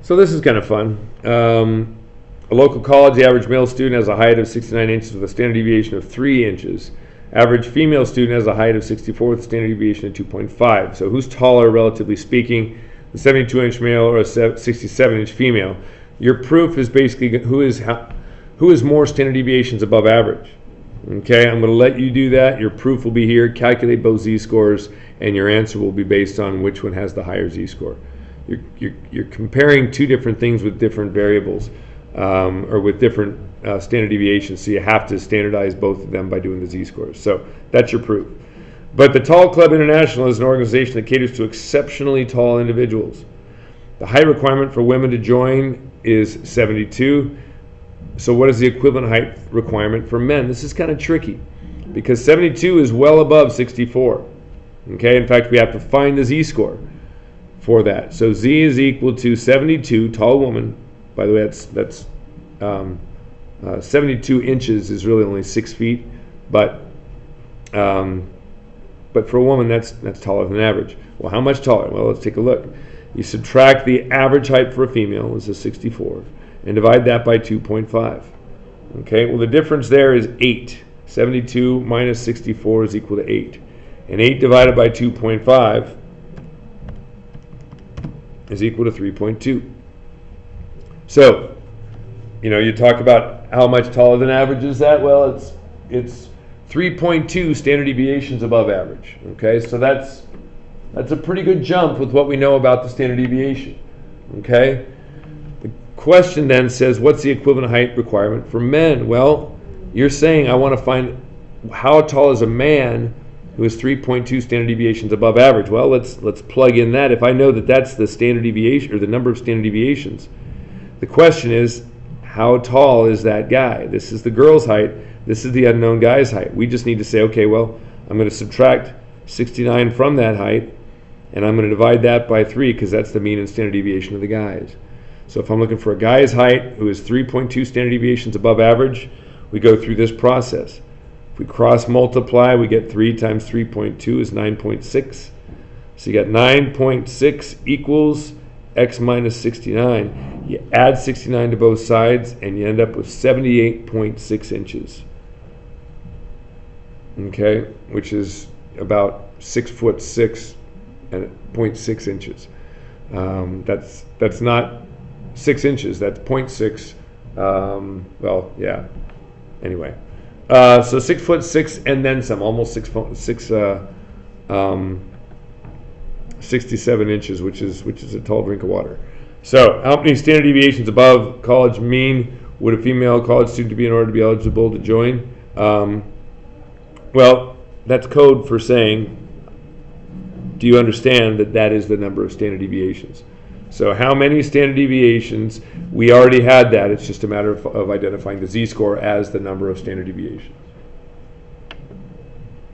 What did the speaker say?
So this is kind of fun. A local college, the average male student has a height of 69 inches with a standard deviation of 3 inches. Average female student has a height of 64 with a standard deviation of 2.5. So who's taller, relatively speaking, the 72-inch male or a 67-inch female? Your proof is basically who is more standard deviations above average. Okay, I'm going to let you do that. Your proof will be here. Calculate both z-scores, and your answer will be based on which one has the higher z-score. You're comparing two different things with different variables, or with different standard deviations, so you have to standardize both of them by doing the z-scores. So that's your proof. But the Tall Club International is an organization that caters to exceptionally tall individuals. The height requirement for women to join is 72. So what is the equivalent height requirement for men? This is kind of tricky because 72 is well above 64. Okay, in fact, we have to find the z-score for that. So z is equal to 72, tall woman. By the way, that's 72 inches is really only 6 feet, but for a woman, that's taller than average. Well, how much taller? Well, let's take a look. You subtract the average height for a female, is a 64, and divide that by 2.5. Okay, well, the difference there is 8. 72 minus 64 is equal to 8. And 8 divided by 2.5 is equal to 3.2. So, you talk about how much taller than average is that? Well, it's 3.2 standard deviations above average. Okay, so that's a pretty good jump with what we know about the standard deviation. Okay, the question then says, what's the equivalent height requirement for men? Well, you're saying I want to find how tall is a man who is 3.2 standard deviations above average. Well, let's plug in that. If I know that that's the standard deviation or the number of standard deviations, the question is, how tall is that guy? This is the girl's height. This is the unknown guy's height. We just need to say, okay, well, I'm going to subtract 69 from that height, and I'm going to divide that by 3 because that's the mean and standard deviation of the guys. So if I'm looking for a guy's height who is 3.2 standard deviations above average, we go through this process. If we cross multiply, we get 3 times 3.2 is 9.6. So you got 9.6 equals x minus 69. You add 69 to both sides, and you end up with 78.6 inches. Okay, which is about 6'6" and 0.6 inches. That's not 6 inches. That's 0.6. Well, yeah. Anyway, so 6'6" and then some, almost 67 inches, which is a tall drink of water. So, how many standard deviations above college mean would a female college student be in order to be eligible to join? Well, that's code for saying, do you understand that that is the number of standard deviations? So how many standard deviations? We already had that. It's just a matter of identifying the z-score as the number of standard deviations.